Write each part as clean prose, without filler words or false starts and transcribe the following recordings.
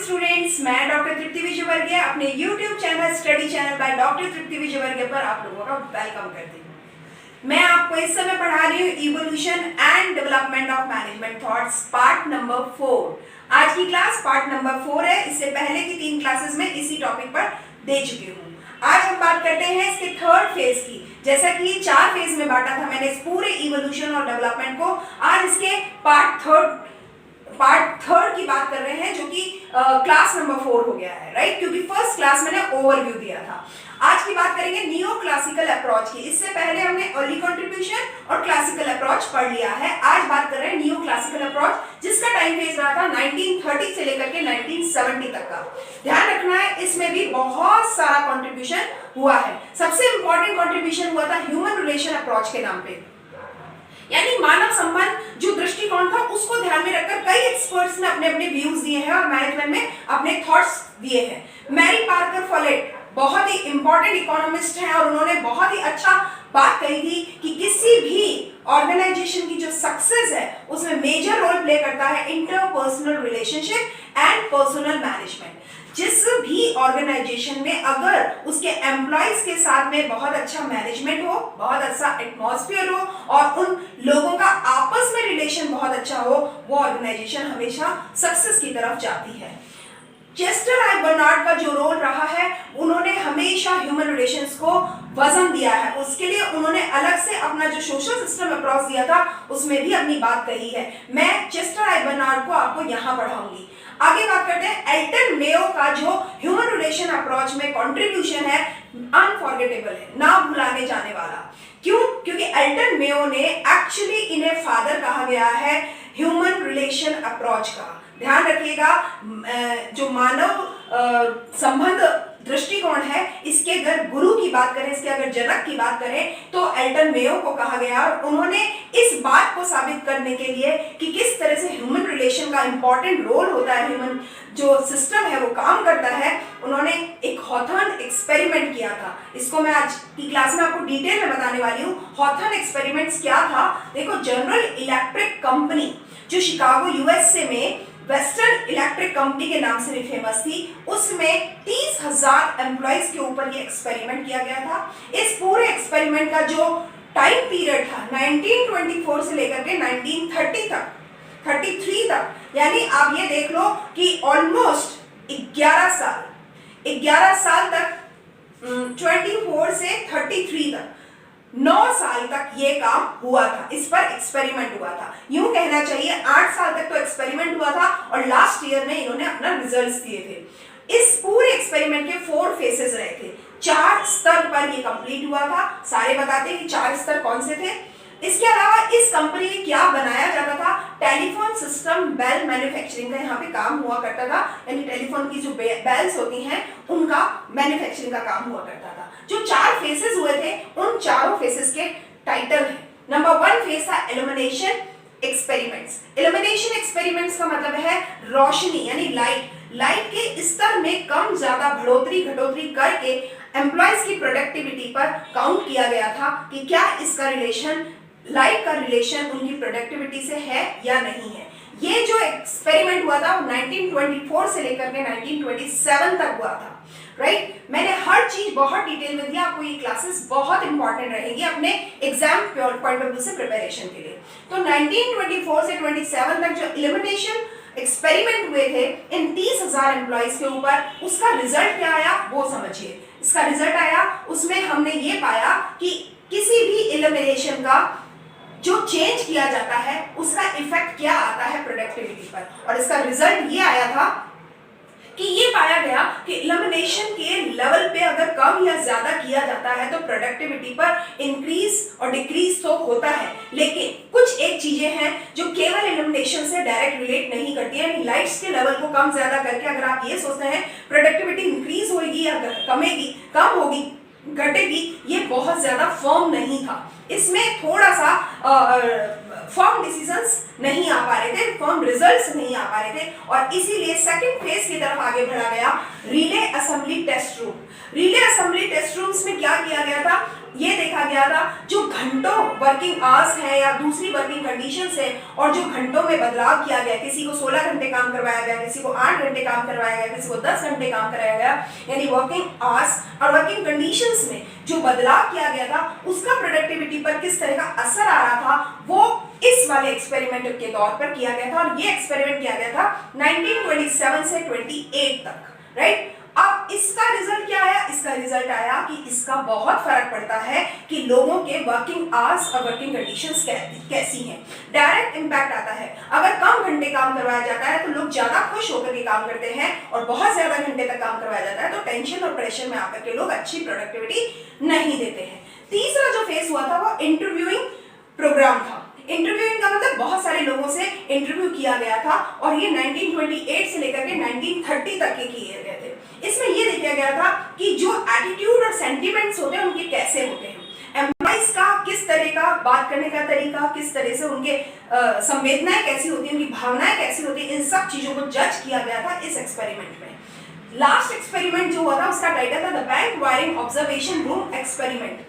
Students, मैं doctor Tripti Vijayvargiya अपने YouTube channel study channel by doctor Tripti Vijayvargiya पर आप लोगों का वेलकम करती हूँ। मैं आपको इस समय पढ़ा रही हूँ evolution and development of management thoughts part number 4। आज की क्लास पार्ट नंबर 4 है। इससे पहले की 3 क्लासेस में इसी टॉपिक पर दे चुकी हूँ। आज हम बात करते हैं इसके थर्ड फेज की। जैसा कि 4 फेज में बांटा था मैंने इस पूरे इवोल्यूशन और डेवलपमेंट को, आज इसके पार्ट थर्ड की बात कर रहे हैं, जो कि क्लास नंबर 4 हो गया है, राइट? क्योंकि फर्स्ट क्लास मैंने ओवरव्यू दिया था। आज की बात करेंगे नियो क्लासिकल अप्रोच की। इससे पहले हमने अर्ली कंट्रीब्यूशन और क्लासिकल अप्रोच पढ़ लिया है। आज बात कर रहे हैं नियो क्लासिकल अप्रोच, जिसका टाइम फेज रहा था 1930 से लेकर के 1970 तक का। ध्यान रखना है, इसमें भी बहुत सारा कंट्रीब्यूशन हुआ है। सबसे इंपॉर्टेंट कंट्रीब्यूशन हुआ था ह्यूमन रिलेशन अप्रोच के नाम पे, यानी मानव संबंध जो दृष्टिकोण था उसको ध्यान में रखकर कई एक्सपर्ट्स ने अपने अपने व्यूज दिए हैं और मैनेजमेंट में अपने थॉट्स दिए हैं। मैरी पार्कर फॉलेट बहुत ही इंपॉर्टेंट इकोनॉमिस्ट हैं और उन्होंने बहुत ही अच्छा बात कही थी कि किसी भी ऑर्गेनाइजेशन की जो सक्सेस है उसमें मेजर रोल प्ले करता है interpersonal relationship and personal management. जिस भी ऑर्गेनाइजेशन में अगर उसके एम्प्लॉइज के साथ में बहुत अच्छा मैनेजमेंट हो, बहुत अच्छा एटमॉस्फेयर हो और उन लोगों का आपस में रिलेशन बहुत अच्छा हो, वो ऑर्गेनाइजेशन हमेशा सक्सेस की तरफ जाती है। चेस्टर आई बर्नार्ड का जो रोल रहा है, उन्होंने हमेशा ह्यूमन रिलेशंस को वजन दिया है। उसके लिए उन्होंने अलग से अपना जो सोशल सिस्टम अप्रोच दिया था उसमें भी अपनी बात कही है। मैं चेस्टर आई बर्नार्ड को आपको यहाँ पढ़ाऊंगी। आगे बात करते हैं एल्टन मेयो का जो ह्यूमन रिलेशन अप्रोच में कंट्रीब्यूशन है, अनफॉरगेटेबल है, ना भुलाने जाने वाला। क्यों? क्योंकि एल्टन मेयो ने एक्चुअली इन्हें फादर कहा गया है ह्यूमन रिलेशन अप्रोच का। ध्यान रखिएगा, जो मानव संबंध दृष्टिकोण है, इसके अगर गुरु की बात करें, इसके अगर जनक की बात करें तो एल्टन मेयो को कहा गया। और उन्होंने इस बात को साबित करने के लिए कि किस तरह से ह्यूमन रिलेशन का इंपॉर्टेंट रोल होता है, ह्यूमन जो सिस्टम है वो काम करता है, उन्होंने एक हॉथर्न एक्सपेरिमेंट किया था। इसको मैं आज की क्लास में आपको डिटेल में बताने वाली हूँ। हॉथर्न एक्सपेरिमेंट्स क्या था? देखो, जनरल इलेक्ट्रिक कंपनी जो शिकागो यूएसए में वेस्टर्न इलेक्ट्रिक कंपनी के नाम से भी फेमस थी, उसमें 30,000 एम्प्लॉइज के ऊपर ये एक्सपेरिमेंट किया गया था। इस पूरे एक्सपेरिमेंट का जो टाइम पीरियड था 1924 से लेकर के 1930 तक, 33 तक, यानी आप ये देख लो कि ऑलमोस्ट 11 साल तक, 24 से 33 तक 9 साल तक ये काम हुआ था। इस पर एक्सपेरिमेंट हुआ था। यूं कहना चाहिए 8 साल तक तो एक्सपेरिमेंट हुआ था और लास्ट ईयर में इन्होंने अपना रिजल्ट्स दिए थे। इस पूरे एक्सपेरिमेंट के 4 फेसेस रहे थे। 4 स्तर पर ये कंप्लीट हुआ था। सारे बताते हैं कि 4 स्तर कौन से थे। इसके अलावा इस कंपनी में क्या बनाया जाता था? टेलीफोन सिस्टम बेल मैन्युफैक्चरिंग का यहाँ पे काम हुआ करता था, यानी टेलीफोन की जो बेल्स होती हैं उनका मैन्युफैक्चरिंग का काम हुआ करता था। जो 4 फेसेस हुए थे, उन चारों फेसेस के टाइटल है। नंबर 1 फेस था इल्यूमिनेशन एक्सपेरिमेंट्स। इल्यूमिनेशन एक्सपेरिमेंट्स का मतलब है रोशनी, यानी लाइट के स्तर में कम ज्यादा बढ़ोतरी घटोतरी करके एम्प्लॉयज की प्रोडक्टिविटी पर काउंट किया गया था कि क्या इसका रिलेशन, लाइट का रिलेशन उनकी प्रोडक्टिविटी से है या नहीं है। ये जो एक्सपेरिमेंट हुआ था वो 1924 से लेकर के 1927 तक हुआ था, राइट? मैंने हर चीज बहुत डिटेल में दिया। आपको ये क्लासेस बहुत इंपॉर्टेंट रहेंगी अपने एग्जाम पॉइंट ऑफ व्यू से प्रिपरेशन के लिए। तो 1924 से 27 तक जो इल्यूमिनेशन एक्सपेरिमेंट हुए थे इन 30,000 एम्प्लॉइज के ऊपर, उसका रिजल्ट क्या आया वो समझिए। इसका रिजल्ट आया, उसमें हमने ये पाया कि किसी भी इल्यूमिनेशन का जो चेंज किया जाता है उसका इफेक्ट क्या आता है प्रोडक्टिविटी पर। और इसका रिजल्ट ये आया था कि ये पाया गया कि इल्यूमिनेशन के लेवल पे अगर कम या ज्यादा किया जाता है तो प्रोडक्टिविटी पर इंक्रीज और डिक्रीज तो होता है, लेकिन कुछ एक चीजें हैं जो केवल इल्यूमिनेशन से डायरेक्ट रिलेट नहीं करती है। लाइट्स के लेवल को कम ज्यादा करके अगर आप ये सोचते हैं प्रोडक्टिविटी इंक्रीज होगी या कमेगी, कम होगी, घटेगी, ये बहुत ज्यादा फर्म नहीं था। इसमें थोड़ा सा फर्म डिसीजंस नहीं आ पा रहे थे, फर्म रिजल्ट्स नहीं आ पा रहे थे, और इसीलिए सेकंड फेज की तरफ आगे बढ़ा गया, relay assembly test room. Relay assembly test rooms में क्या किया गया था, ये देखा गया था जो घंटों वर्किंग आवर्स है या दूसरी वर्किंग कंडीशंस है और जो घंटों में बदलाव किया गया, किसी को 16 घंटे काम करवाया गया, किसी को 8 घंटे काम करवाया गया, किसी को 10 घंटे काम कराया गया, यानी वर्किंग आवर्स और वर्किंग कंडीशंस में जो बदलाव किया गया था उसका प्रोडक्टिविटी पर किस तरह का असर आ रहा था, वो इस वाले एक्सपेरिमेंट के तौर पर किया गया था। और ये एक्सपेरिमेंट किया गया था 1927 से 28 तक, राइट। अब इसका रिजल्ट क्या आया, इसका रिजल्ट आया कि इसका बहुत फर्क पड़ता है कि लोगों के वर्किंग आवर्स और वर्किंग कंडीशंस कैसी हैं। डायरेक्ट इंपैक्ट आता है, अगर कम घंटे काम करवाया जाता है तो लोग ज्यादा खुश होकर के काम करते हैं, और बहुत ज्यादा घंटे तक काम करवाया जाता है तो टेंशन और प्रेशर में आकर के लोग अच्छी प्रोडक्टिविटी नहीं देते हैं। तीसरा जो फेज हुआ था वो इंटरव्यूइंग प्रोग्राम था। इंटरव्यूइंग का मतलब बहुत सारे लोगों से इंटरव्यू किया गया था, और ये 1928 से लेकर के 1930 तक के किए गए थे। इसमें ये देखा गया था कि जो एटीट्यूड और सेंटिमेंट्स होते हैं उनके कैसे होते हैं, एम्प्लॉइज का किस तरह का बात करने का तरीका, किस तरह से उनके संवेदनाएं कैसी होती हैं, उनकी भावनाएं कैसी होती हैं, इन सब चीजों को जज किया गया था इस एक्सपेरिमेंट में। लास्ट एक्सपेरिमेंट जो हुआ था उसका टाइटल था the bank wiring observation room experiment.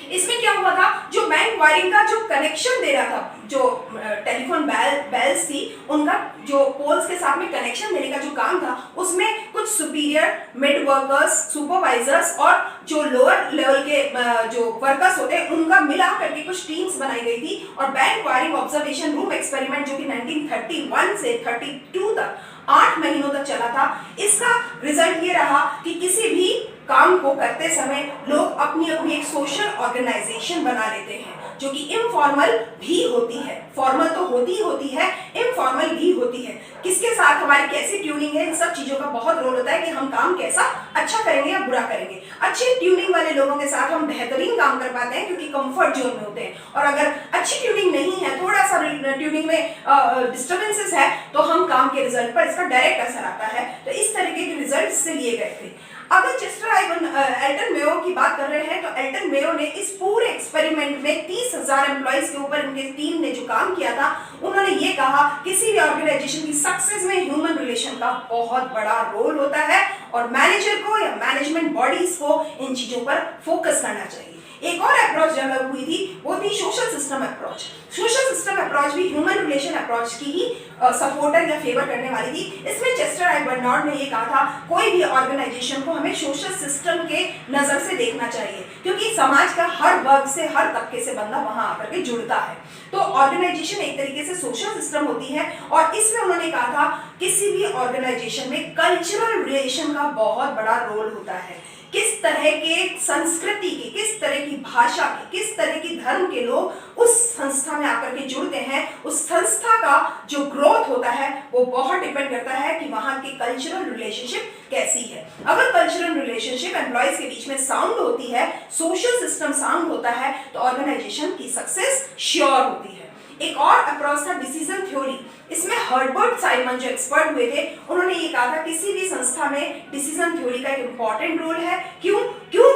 इसमें क्या हुआ था, जो बैंक वायरिंग का जो कनेक्शन दे रहा था, जो टेलीफोन बेल्स थी उनका जो पोल्स के साथ में कनेक्शन देने का जो काम था, उसमें कुछ सुपीरियर, मिड वर्कर्स, सुपरवाइजर्स और जो लोअर लेवल के जो वर्कर्स होते हैं उनका मिला करके कुछ टीम्स बनाई गई थी। और bank wiring observation room experiment जो कि 1931 से 32 तक 8 महीनों तक चला था, इसका रिजल्ट ये रहा कि किसी भी काम को करते समय लोग अपनी अपनी एक सोशल ऑर्गेनाइजेशन बना लेते हैं, जो कि इनफॉर्मल भी होती है, फॉर्मल तो होती है, इनफॉर्मल भी होती है। किसके साथ हमारी कैसी ट्यूनिंग है, इन सब चीजों का बहुत रोल होता है कि हम काम कैसा अच्छा करेंगे या बुरा करेंगे। अच्छी ट्यूनिंग वाले लोगों के साथ हम बेहतरीन काम कर पाते हैं क्योंकि कंफर्ट जोन में होते हैं, और अगर अच्छी ट्यूनिंग नहीं है, थोड़ा सा ट्यूनिंग में डिस्टर्बेंसेस है, तो हम काम के रिजल्ट पर इसका डायरेक्ट असर आता है। तो इस तरीके के रिजल्ट से लिए गए थे। अगर चेस्टर आइवन एल्टन मेयो की बात कर रहे हैं तो एल्टन मेयो ने इस पूरे एक्सपेरिमेंट में 30,000 एम्प्लॉइज के ऊपर उनके टीम ने जो काम किया था, उन्होंने ये कहा किसी भी ऑर्गेनाइजेशन की सक्सेस में ह्यूमन रिलेशन का बहुत बड़ा रोल होता है, और मैनेजर को या मैनेजमेंट बॉडीज को इन चीजों पर फोकस करना चाहिए। एक और अप्रोच डेवलप हुई थी, वो थी social system approach. Social system approach भी ह्यूमन रिलेशन अप्रोच की ही सपोर्टर या फेवर करने वाली थी। इसमें चेस्टर आई बर्नार्ड ने ये कहा था, कोई भी ऑर्गेनाइजेशन को हमें सोशल सिस्टम के नजर से देखना चाहिए, क्योंकि समाज का हर वर्ग से, हर तबके से बंदा वहां आकर के जुड़ता है। तो ऑर्गेनाइजेशन एक तरीके से सोशल सिस्टम होती है, और इसमें उन्होंने कहा था किसी भी ऑर्गेनाइजेशन में कल्चरल रिलेशन का बहुत बड़ा रोल होता है। किस तरह के संस्कृति के, किस तरह की भाषा के, किस तरह की धर्म के लोग उस संस्था में आकर के जुड़ते हैं, उस संस्था का जो ग्रोथ होता है वो बहुत डिपेंड करता है कि वहां की कल्चरल रिलेशनशिप कैसी है। अगर कल्चरल रिलेशनशिप एम्प्लॉइज के बीच में साउंड होती है, सोशल सिस्टम साउंड होता है, तो ऑर्गेनाइजेशन की सक्सेस श्योर होती है। एक और अप्रोच था डिसीजन थ्योरी। इसमें हर्बर्ट साइमन जो एक्सपर्ट हुए थे, उन्होंने ये कहा था किसी भी संस्था में डिसीजन थ्योरी का एक इंपॉर्टेंट रोल है। क्यों?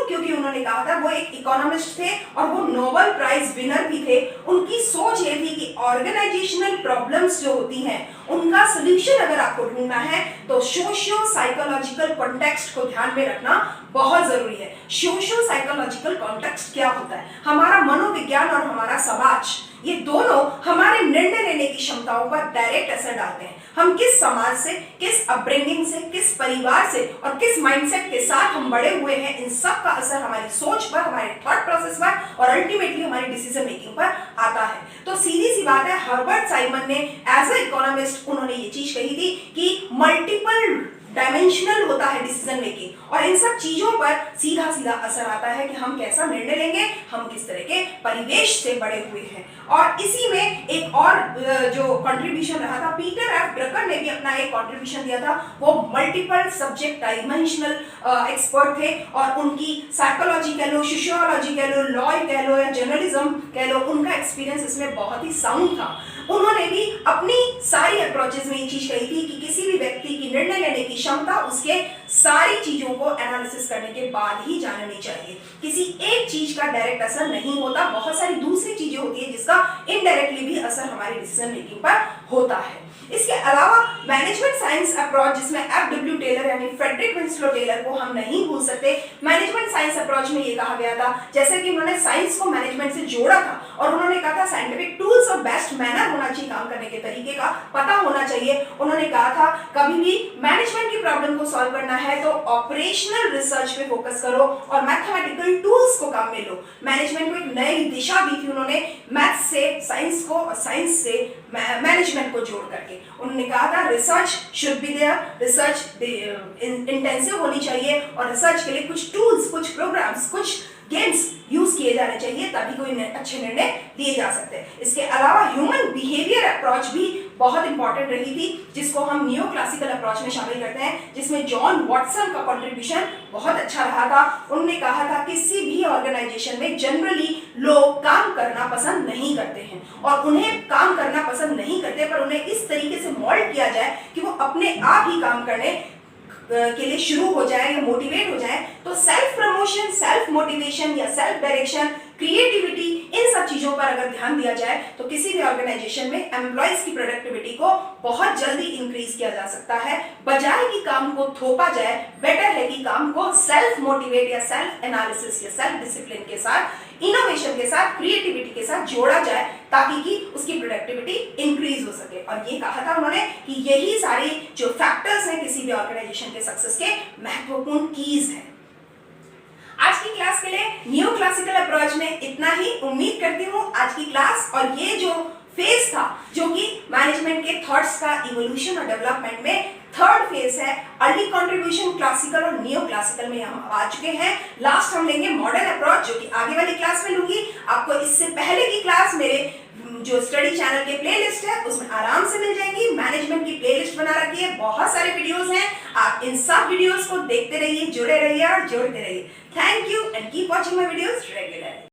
क्योंकि उन्होंने कहा था, वो एक इकोनॉमिस्ट थे और वो नोबेल प्राइज विनर भी थे। उनकी सोच ये थी कि ऑर्गेनाइजेशनल प्रॉब्लम्स जो होती हैं उनका सोल्यूशन अगर आपको ढूंढना है तो सोशियो साइकोलॉजिकल कॉन्टेक्स्ट को ध्यान में रखना बहुत जरूरी है। सोशियो साइकोलॉजिकल कॉन्टेक्स्ट क्या होता है? हमारा मनोविज्ञान और हमारा समाज, ये दोनों हमारे निर्णय लेने की क्षमताओं पर डायरेक्ट असर डालते हैं। हम किस समाज से, किस अपब्रिंगिंग से, किस परिवार से और किस माइंडसेट के साथ हम बड़े हुए हैं, इन सब का असर हमारी सोच पर, हमारे थॉट प्रोसेस पर और अल्टीमेटली हमारी डिसीजन मेकिंग पर आता है। तो सीधी सी बात है, हर्बर्ट साइमन ने एज ए इकोनॉमिस्ट उन्होंने ये चीज कही थी कि मल्टीपल डायमेंशनल होता है डिसीजन मेकिंग, और इन सब चीजों पर सीधा सीधा असर आता है कि हम कैसा निर्णय लेंगे, हम किस तरह के परिवेश से बड़े हुए हैं। और इसी में एक और जो कंट्रीब्यूशन रहा था, पीटर एफ ड्रकर ने भी अपना एक कंट्रीब्यूशन दिया था। वो मल्टीपल सब्जेक्ट डायमेंशनल एक्सपर्ट थे, और उनकी साइकोलॉजी कह लो, सोशियोलॉजी कह लो, लॉ कह लो या जर्नलिज्म कह लो, उनका एक्सपीरियंस इसमें बहुत ही साउंड था। उन्होंने भी अपनी सारी अप्रोचेस में ये चीज कही थी कि किसी भी व्यक्ति की निर्णय लेने की क्षमता उसके सारी चीजों को एनालिसिस करने के बाद ही जाननी चाहिए। किसी एक चीज का डायरेक्ट असर नहीं होता, बहुत सारी दूसरी चीजें होती है जिसका इनडायरेक्टली भी असर हमारी डिसीजन मेकिंग पर होता है। इसके अलावा मैनेजमेंट साइंस अप्रोच, जिसमें एफ.डब्ल्यू. टेलर यानी फ्रेडरिक विंस्लो टेलर को हम नहीं भूल सकते। मैनेजमेंट साइंस अप्रोच में ये कहा गया था, जैसे कि उन्होंने साइंस को मैनेजमेंट से जोड़ा था और उन्होंने कहा था साइंटिफिक टूल्स और बेस्ट मैनर होना चाहिए, काम करने के तरीके का पता होना चाहिए। उन्होंने कहा था कभी भी मैनेजमेंट की प्रॉब्लम को सॉल्व करना है तो ऑपरेशनल रिसर्च पे फोकस करो और मैथमेटिकल टूल्स को काम में लो। मैनेजमेंट को एक नई दिशा दी थी उन्होंने, मैथ से साइंस को और साइंस से मैनेजमेंट को जोड़ करके। उन्होंने कहा था research should be there, research intensive होनी चाहिए और रिसर्च के लिए कुछ टूल्स, कुछ प्रोग्राम्स, कुछ गेम्स यूज किए जाने चाहिए, तभी कोई अच्छे निर्णय लिए जा सकते हैं। इसके अलावा ह्यूमन बिहेवियर अप्रोच भी बहुत इंपॉर्टेंट रही थी, जिसको हम नियो क्लासिकल अप्रोच में शामिल करते हैं, जिसमें जॉन वॉटसन का कंट्रीब्यूशन बहुत अच्छा रहा था। उन्होंने कहा था किसी भी ऑर्गेनाइजेशन में जनरली लोग काम करना पसंद नहीं करते हैं और उन्हें काम करना पसंद नहीं करते, पर उन्हें इस तरीके से मोल्ड किया जाए कि वो अपने आप ही काम करने के लिए शुरू हो जाए या मोटिवेट हो जाए। तो सेल्फ प्रमोशन, सेल्फ मोटिवेशन या सेल्फ डायरेक्शन, क्रिएटिविटी, इन सब चीजों पर अगर ध्यान दिया जाए तो किसी भी ऑर्गेनाइजेशन में एम्प्लॉइज की प्रोडक्टिविटी को बहुत जल्दी इंक्रीज किया जा सकता है। बजाय कि काम को थोपा जाए, बेटर है कि काम को सेल्फ मोटिवेट या सेल्फ एनालिसिस या सेल्फ डिसिप्लिन के साथ, इनोवेशन के साथ, क्रिएटिविटी के साथ जोड़ा जाए ताकि कि उसकी प्रोडक्टिविटी इंक्रीज हो सके। और ये कहा था उन्होंने कि यही सारे जो फैक्टर्स हैं किसी भी ऑर्गेनाइजेशन के सक्सेस के महत्वपूर्ण कीज हैं। आज की क्लास के लिए न्यू क्लासिकल अप्रोच में इतना ही। उम्मीद करती हूँ आज की क्लास और ये जो फेज था, जो कि मैनेजमेंट के थॉट्स का इवोल्यूशन और डेवलपमेंट में थर्ड फेज है, अर्ली कंट्रीब्यूशन, क्लासिकल और नियो क्लासिकल में हम आ चुके हैं। लास्ट हम लेंगे मॉडर्न अप्रोच, जो कि आगे वाली क्लास में लूंगी। आपको इससे पहले की क्लास मेरे जो स्टडी चैनल के प्लेलिस्ट है उसमें आराम से मिल जाएंगी। मैनेजमेंट की प्लेलिस्ट बना रखी है, बहुत सारे वीडियोस हैं, आप इन सब वीडियोस को देखते रहिए, जुड़े रहिए और जोड़ते रहिए। Thank you and keep watching my videos regularly.